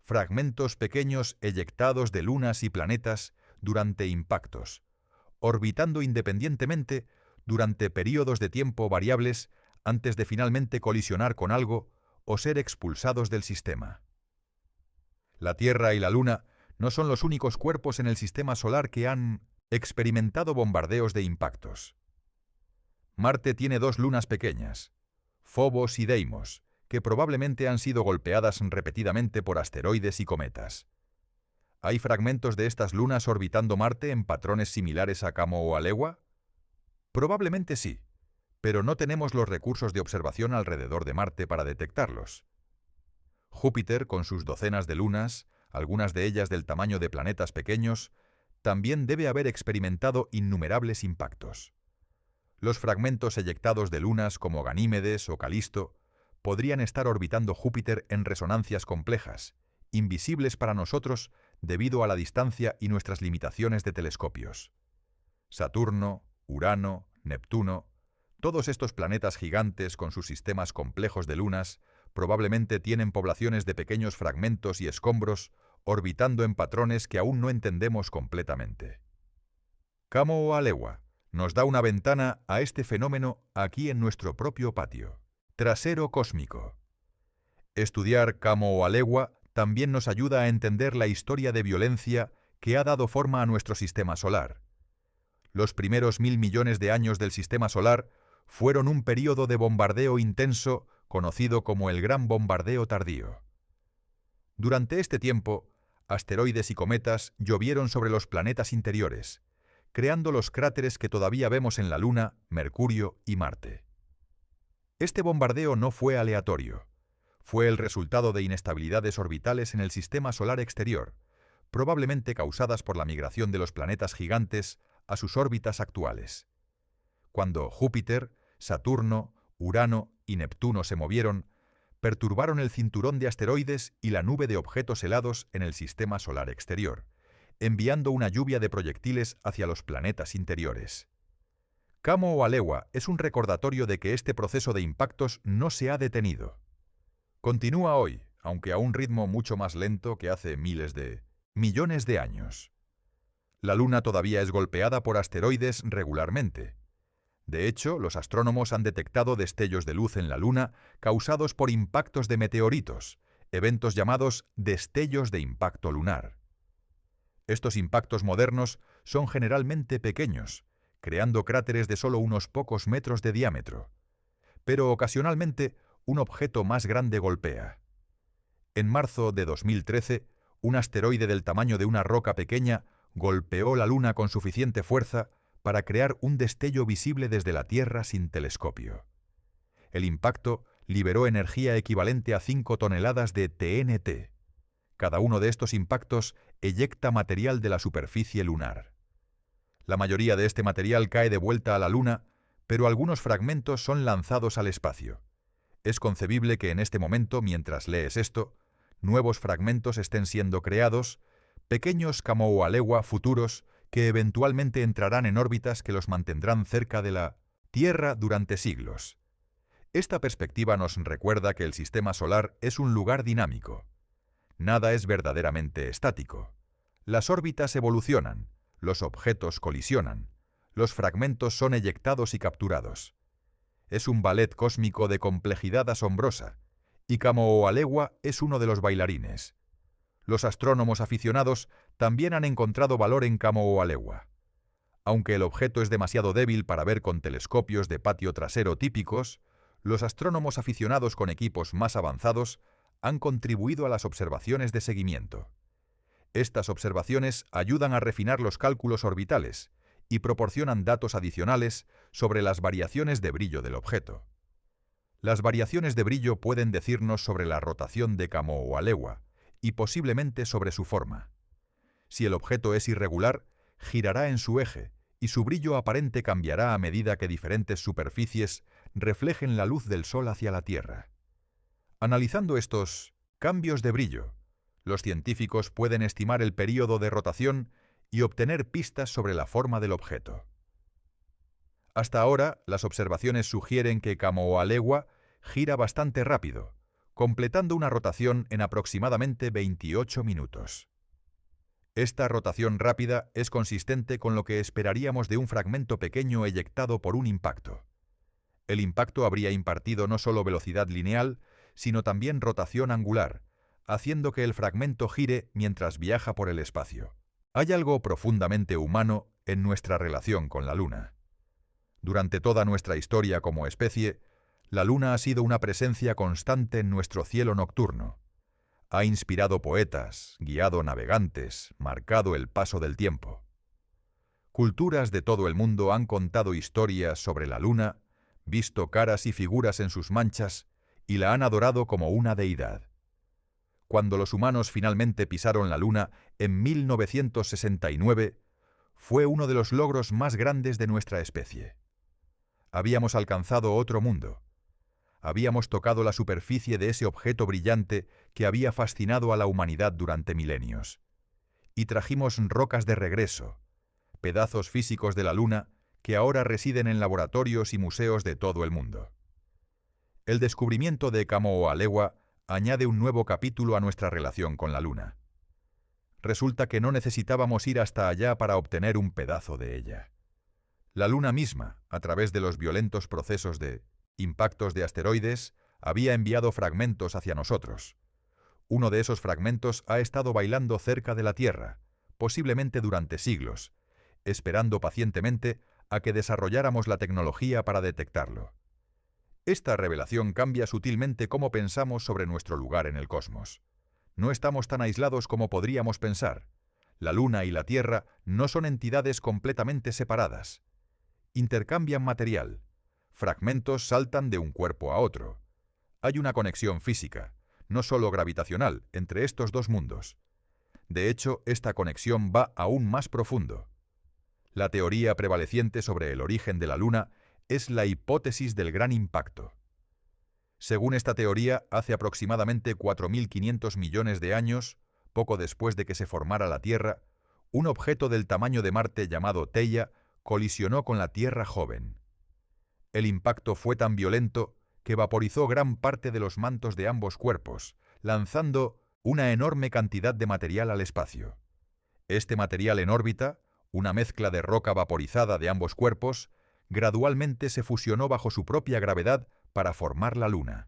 Fragmentos pequeños eyectados de lunas y planetas durante impactos, orbitando independientemente durante períodos de tiempo variables antes de finalmente colisionar con algo o ser expulsados del sistema. La Tierra y la Luna no son los únicos cuerpos en el sistema solar que han experimentado bombardeos de impactos. Marte tiene dos lunas pequeñas, Phobos y Deimos, que probablemente han sido golpeadas repetidamente por asteroides y cometas. ¿Hay fragmentos de estas lunas orbitando Marte en patrones similares a Camo o Alegua? Probablemente sí, pero no tenemos los recursos de observación alrededor de Marte para detectarlos. Júpiter, con sus docenas de lunas, algunas de ellas del tamaño de planetas pequeños, también debe haber experimentado innumerables impactos. Los fragmentos eyectados de lunas como Ganímedes o Calisto podrían estar orbitando Júpiter en resonancias complejas, invisibles para nosotros debido a la distancia y nuestras limitaciones de telescopios. Saturno, Urano, Neptuno, todos estos planetas gigantes con sus sistemas complejos de lunas probablemente tienen poblaciones de pequeños fragmentos y escombros orbitando en patrones que aún no entendemos completamente. Camo o Alegua nos da una ventana a este fenómeno aquí en nuestro propio patio. Trasero cósmico. Estudiar Camo o Alegua también nos ayuda a entender la historia de violencia que ha dado forma a nuestro sistema solar. Los primeros 1000 millones de años del sistema solar fueron un período de bombardeo intenso conocido como el Gran Bombardeo Tardío. Durante este tiempo, asteroides y cometas llovieron sobre los planetas interiores, creando los cráteres que todavía vemos en la Luna, Mercurio y Marte. Este bombardeo no fue aleatorio. Fue el resultado de inestabilidades orbitales en el sistema solar exterior, probablemente causadas por la migración de los planetas gigantes a sus órbitas actuales. Cuando Júpiter, Saturno, Urano y Neptuno se movieron, perturbaron el cinturón de asteroides y la nube de objetos helados en el sistema solar exterior, enviando una lluvia de proyectiles hacia los planetas interiores. Camo o Alegua es un recordatorio de que este proceso de impactos no se ha detenido. Continúa hoy, aunque a un ritmo mucho más lento que hace millones de años. La Luna todavía es golpeada por asteroides regularmente. De hecho, los astrónomos han detectado destellos de luz en la Luna causados por impactos de meteoritos, eventos llamados destellos de impacto lunar. Estos impactos modernos son generalmente pequeños, creando cráteres de solo unos pocos metros de diámetro. Pero ocasionalmente, un objeto más grande golpea. En marzo de 2013, un asteroide del tamaño de una roca pequeña golpeó la Luna con suficiente fuerza para crear un destello visible desde la Tierra sin telescopio. El impacto liberó energía equivalente a 5 toneladas de TNT. Cada uno de estos impactos eyecta material de la superficie lunar. La mayoría de este material cae de vuelta a la Luna, pero algunos fragmentos son lanzados al espacio. Es concebible que en este momento, mientras lees esto, nuevos fragmentos estén siendo creados, pequeños Camo o Alegua futuros que eventualmente entrarán en órbitas que los mantendrán cerca de la Tierra durante siglos. Esta perspectiva nos recuerda que el sistema solar es un lugar dinámico. Nada es verdaderamente estático. Las órbitas evolucionan, los objetos colisionan, los fragmentos son eyectados y capturados. Es un ballet cósmico de complejidad asombrosa, y Camo o Alegua es uno de los bailarines. Los astrónomos aficionados también han encontrado valor en Camo o Alegua. Aunque el objeto es demasiado débil para ver con telescopios de patio trasero típicos, los astrónomos aficionados con equipos más avanzados han contribuido a las observaciones de seguimiento. Estas observaciones ayudan a refinar los cálculos orbitales y proporcionan datos adicionales sobre las variaciones de brillo del objeto. Las variaciones de brillo pueden decirnos sobre la rotación de Camo o Alegua y posiblemente sobre su forma. Si el objeto es irregular, girará en su eje y su brillo aparente cambiará a medida que diferentes superficies reflejen la luz del Sol hacia la Tierra. Analizando estos cambios de brillo, los científicos pueden estimar el período de rotación y obtener pistas sobre la forma del objeto. Hasta ahora, las observaciones sugieren que Camo o Alegua gira bastante rápido, completando una rotación en aproximadamente 28 minutos. Esta rotación rápida es consistente con lo que esperaríamos de un fragmento pequeño eyectado por un impacto. El impacto habría impartido no solo velocidad lineal, sino también rotación angular, haciendo que el fragmento gire mientras viaja por el espacio. Hay algo profundamente humano en nuestra relación con la Luna. Durante toda nuestra historia como especie, la Luna ha sido una presencia constante en nuestro cielo nocturno. Ha inspirado poetas, guiado navegantes, marcado el paso del tiempo. Culturas de todo el mundo han contado historias sobre la Luna, visto caras y figuras en sus manchas y la han adorado como una deidad. Cuando los humanos finalmente pisaron la Luna en 1969, fue uno de los logros más grandes de nuestra especie. Habíamos alcanzado otro mundo. Habíamos tocado la superficie de ese objeto brillante que había fascinado a la humanidad durante milenios. Y trajimos rocas de regreso, pedazos físicos de la Luna que ahora residen en laboratorios y museos de todo el mundo. El descubrimiento de Kamoa-Alewa añade un nuevo capítulo a nuestra relación con la Luna. Resulta que no necesitábamos ir hasta allá para obtener un pedazo de ella. La Luna misma, a través de los violentos procesos de impactos de asteroides, había enviado fragmentos hacia nosotros. Uno de esos fragmentos ha estado bailando cerca de la Tierra, posiblemente durante siglos, esperando pacientemente a que desarrolláramos la tecnología para detectarlo. Esta revelación cambia sutilmente cómo pensamos sobre nuestro lugar en el cosmos. No estamos tan aislados como podríamos pensar. La Luna y la Tierra no son entidades completamente separadas. Intercambian material. Fragmentos saltan de un cuerpo a otro. Hay una conexión física, no solo gravitacional, entre estos dos mundos. De hecho, esta conexión va aún más profundo. La teoría prevaleciente sobre el origen de la Luna es la hipótesis del gran impacto. Según esta teoría, hace aproximadamente 4.500 millones de años, poco después de que se formara la Tierra, un objeto del tamaño de Marte llamado Theia colisionó con la Tierra joven. El impacto fue tan violento que vaporizó gran parte de los mantos de ambos cuerpos, lanzando una enorme cantidad de material al espacio. Este material en órbita, una mezcla de roca vaporizada de ambos cuerpos, gradualmente se fusionó bajo su propia gravedad para formar la Luna.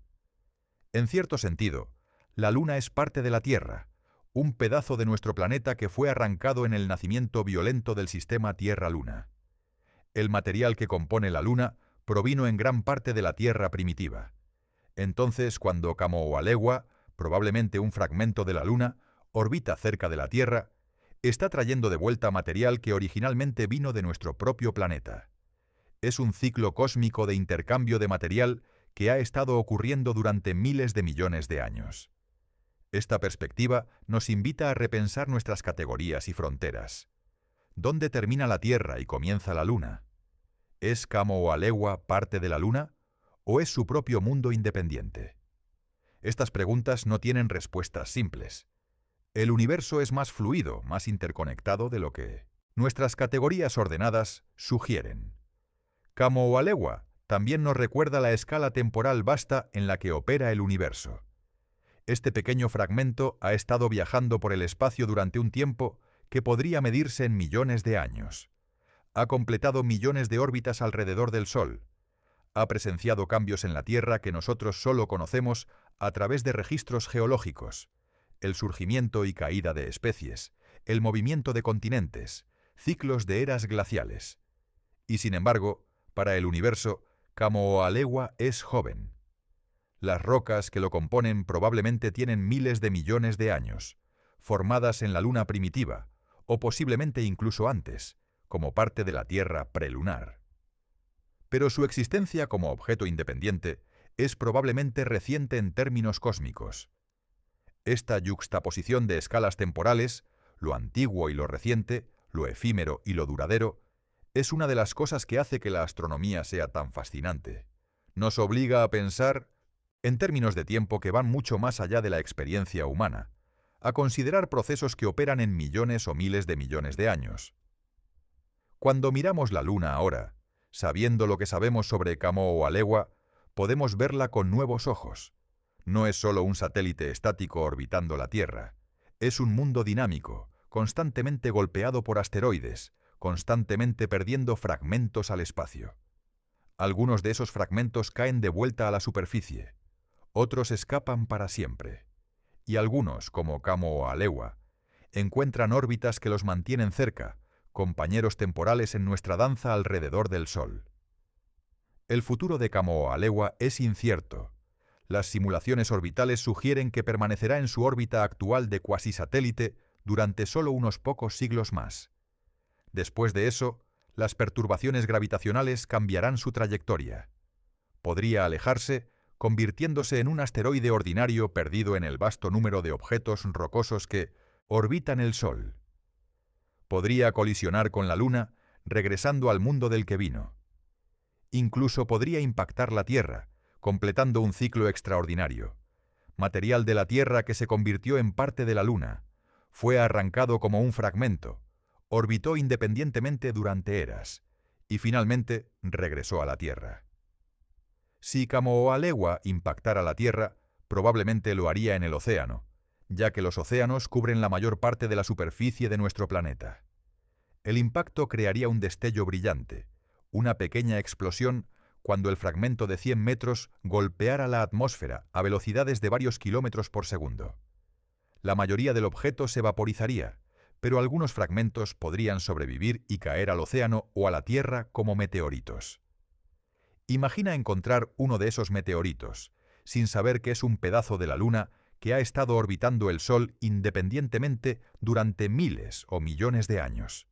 En cierto sentido, la Luna es parte de la Tierra, un pedazo de nuestro planeta que fue arrancado en el nacimiento violento del sistema Tierra-Luna. El material que compone la Luna provino en gran parte de la Tierra primitiva. Entonces, cuando Kamoa-Alewa, probablemente un fragmento de la Luna, orbita cerca de la Tierra, está trayendo de vuelta material que originalmente vino de nuestro propio planeta. Es un ciclo cósmico de intercambio de material que ha estado ocurriendo durante miles de millones de años. Esta perspectiva nos invita a repensar nuestras categorías y fronteras. ¿Dónde termina la Tierra y comienza la Luna? ¿Es Kamoa-Alewa parte de la Luna o es su propio mundo independiente? Estas preguntas no tienen respuestas simples. El universo es más fluido, más interconectado de lo que nuestras categorías ordenadas sugieren. Kamoa-Alewa también nos recuerda la escala temporal vasta en la que opera el universo. Este pequeño fragmento ha estado viajando por el espacio durante un tiempo que podría medirse en millones de años. Ha completado millones de órbitas alrededor del Sol. Ha presenciado cambios en la Tierra que nosotros solo conocemos a través de registros geológicos, el surgimiento y caída de especies, el movimiento de continentes, ciclos de eras glaciales. Y sin embargo, para el universo, Kamoa-Alewa es joven. Las rocas que lo componen probablemente tienen miles de millones de años, formadas en la Luna primitiva, o posiblemente incluso antes, como parte de la Tierra prelunar. Pero su existencia como objeto independiente es probablemente reciente en términos cósmicos. Esta yuxtaposición de escalas temporales, lo antiguo y lo reciente, lo efímero y lo duradero, es una de las cosas que hace que la astronomía sea tan fascinante. Nos obliga a pensar en términos de tiempo que van mucho más allá de la experiencia humana, a considerar procesos que operan en millones o miles de millones de años. Cuando miramos la Luna ahora, sabiendo lo que sabemos sobre Kamoa-Alewa, podemos verla con nuevos ojos. No es solo un satélite estático orbitando la Tierra, es un mundo dinámico, constantemente golpeado por asteroides, constantemente perdiendo fragmentos al espacio. Algunos de esos fragmentos caen de vuelta a la superficie, otros escapan para siempre, y algunos, como Kamoa-Alewa, encuentran órbitas que los mantienen cerca, compañeros temporales en nuestra danza alrededor del Sol. El futuro de Kamoa-Alewa es incierto. Las simulaciones orbitales sugieren que permanecerá en su órbita actual de cuasisatélite durante solo unos pocos siglos más. Después de eso, las perturbaciones gravitacionales cambiarán su trayectoria. Podría alejarse, convirtiéndose en un asteroide ordinario perdido en el vasto número de objetos rocosos que orbitan el Sol. Podría colisionar con la Luna, regresando al mundo del que vino. Incluso podría impactar la Tierra, completando un ciclo extraordinario. Material de la Tierra que se convirtió en parte de la Luna, fue arrancado como un fragmento, orbitó independientemente durante eras, y finalmente regresó a la Tierra. Si Kamoa-Alewa impactara la Tierra, probablemente lo haría en el océano, ya que los océanos cubren la mayor parte de la superficie de nuestro planeta. El impacto crearía un destello brillante, una pequeña explosión cuando el fragmento de 100 metros golpeara la atmósfera a velocidades de varios kilómetros por segundo. La mayoría del objeto se vaporizaría, pero algunos fragmentos podrían sobrevivir y caer al océano o a la Tierra como meteoritos. Imagina encontrar uno de esos meteoritos, sin saber que es un pedazo de la Luna que ha estado orbitando el Sol independientemente durante miles o millones de años.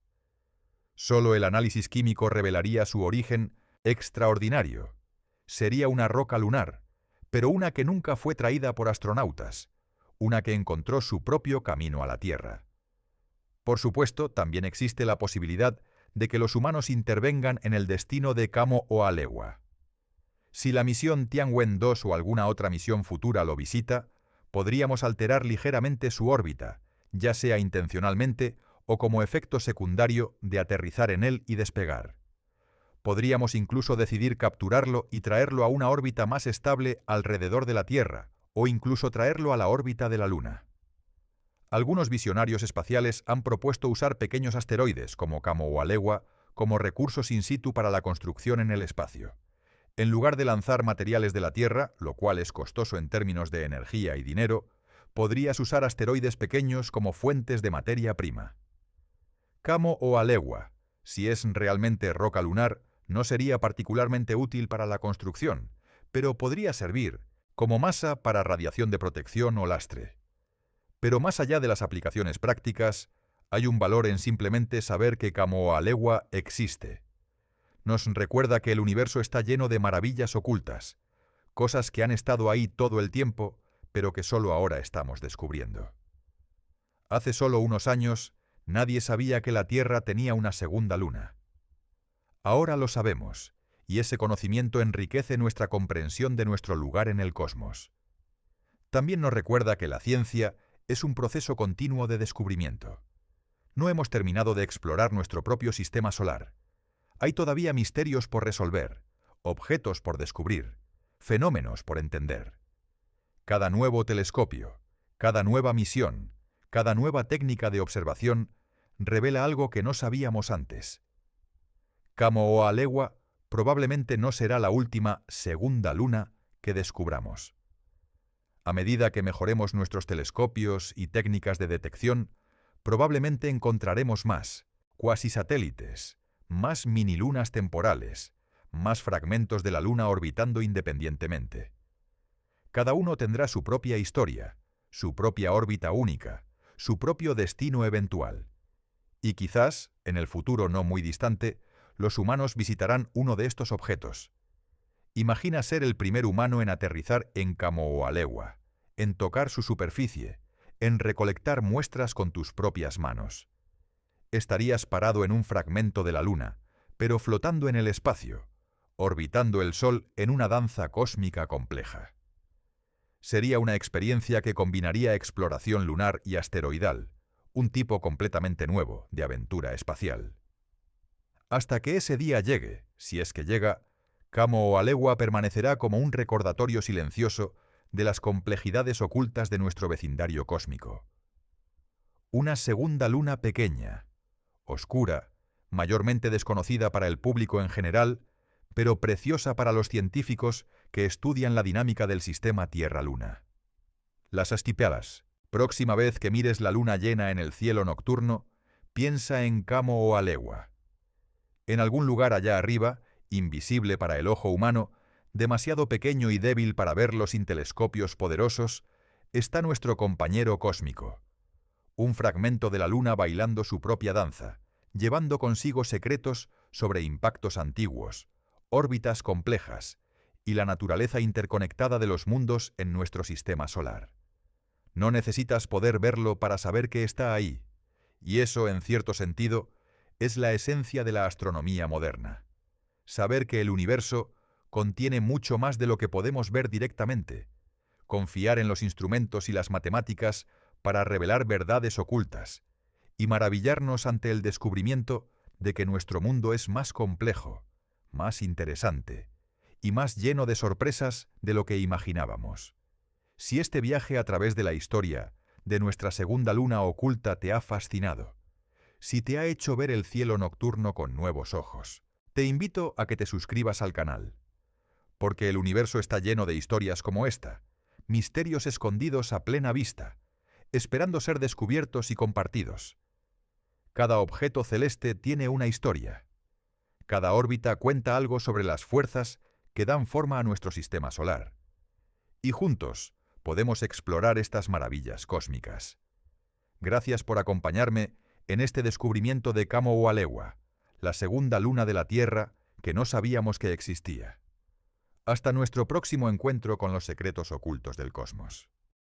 Solo el análisis químico revelaría su origen extraordinario. Sería una roca lunar, pero una que nunca fue traída por astronautas, una que encontró su propio camino a la Tierra. Por supuesto, también existe la posibilidad de que los humanos intervengan en el destino de Kamoa-Alewa. Si la misión Tianwen-2 o alguna otra misión futura lo visita, podríamos alterar ligeramente su órbita, ya sea intencionalmente o como efecto secundario de aterrizar en él y despegar. Podríamos incluso decidir capturarlo y traerlo a una órbita más estable alrededor de la Tierra, o incluso traerlo a la órbita de la Luna. Algunos visionarios espaciales han propuesto usar pequeños asteroides como Kamoa-Alewa como recursos in situ para la construcción en el espacio. En lugar de lanzar materiales de la Tierra, lo cual es costoso en términos de energía y dinero, podrías usar asteroides pequeños como fuentes de materia prima. Kamoa-Alewa, si es realmente roca lunar, no sería particularmente útil para la construcción, pero podría servir como masa para radiación de protección o lastre. Pero más allá de las aplicaciones prácticas, hay un valor en simplemente saber que Kamoa-Alewa existe. Nos recuerda que el universo está lleno de maravillas ocultas, cosas que han estado ahí todo el tiempo, pero que solo ahora estamos descubriendo. Hace solo unos años, nadie sabía que la Tierra tenía una segunda luna. Ahora lo sabemos, y ese conocimiento enriquece nuestra comprensión de nuestro lugar en el cosmos. También nos recuerda que la ciencia es un proceso continuo de descubrimiento. No hemos terminado de explorar nuestro propio sistema solar. Hay todavía misterios por resolver, objetos por descubrir, fenómenos por entender. Cada nuevo telescopio, cada nueva misión, cada nueva técnica de observación revela algo que no sabíamos antes. Kamoa-Alewa probablemente no será la última segunda luna que descubramos. A medida que mejoremos nuestros telescopios y técnicas de detección, probablemente encontraremos más cuasisatélites, más minilunas temporales, más fragmentos de la Luna orbitando independientemente. Cada uno tendrá su propia historia, su propia órbita única, su propio destino eventual. Y quizás, en el futuro no muy distante, los humanos visitarán uno de estos objetos. Imagina ser el primer humano en aterrizar en Kamoa-Alewa, en tocar su superficie, en recolectar muestras con tus propias manos. Estarías parado en un fragmento de la Luna, pero flotando en el espacio, orbitando el Sol en una danza cósmica compleja. Sería una experiencia que combinaría exploración lunar y asteroidal, un tipo completamente nuevo de aventura espacial. Hasta que ese día llegue, si es que llega, Kamoa-Alewa permanecerá como un recordatorio silencioso de las complejidades ocultas de nuestro vecindario cósmico. Una segunda luna pequeña, oscura, mayormente desconocida para el público en general, pero preciosa para los científicos que estudian la dinámica del sistema Tierra-Luna. Las Astipelas. Próxima vez que mires la luna llena en el cielo nocturno, piensa en Kamoa-Alewa. En algún lugar allá arriba, invisible para el ojo humano, demasiado pequeño y débil para verlo sin telescopios poderosos, está nuestro compañero cósmico. Un fragmento de la Luna bailando su propia danza, llevando consigo secretos sobre impactos antiguos, órbitas complejas y la naturaleza interconectada de los mundos en nuestro sistema solar. No necesitas poder verlo para saber que está ahí, y eso, en cierto sentido, es la esencia de la astronomía moderna. Saber que el universo contiene mucho más de lo que podemos ver directamente, confiar en los instrumentos y las matemáticas para revelar verdades ocultas, y maravillarnos ante el descubrimiento de que nuestro mundo es más complejo, más interesante y más lleno de sorpresas de lo que imaginábamos. Si este viaje a través de la historia de nuestra segunda luna oculta te ha fascinado, si te ha hecho ver el cielo nocturno con nuevos ojos, te invito a que te suscribas al canal, porque el universo está lleno de historias como esta, misterios escondidos a plena vista, esperando ser descubiertos y compartidos. Cada objeto celeste tiene una historia. Cada órbita cuenta algo sobre las fuerzas que dan forma a nuestro sistema solar. Y juntos podemos explorar estas maravillas cósmicas. Gracias por acompañarme en este descubrimiento de Kamo Walewa, la segunda luna de la Tierra que no sabíamos que existía. Hasta nuestro próximo encuentro con los secretos ocultos del cosmos.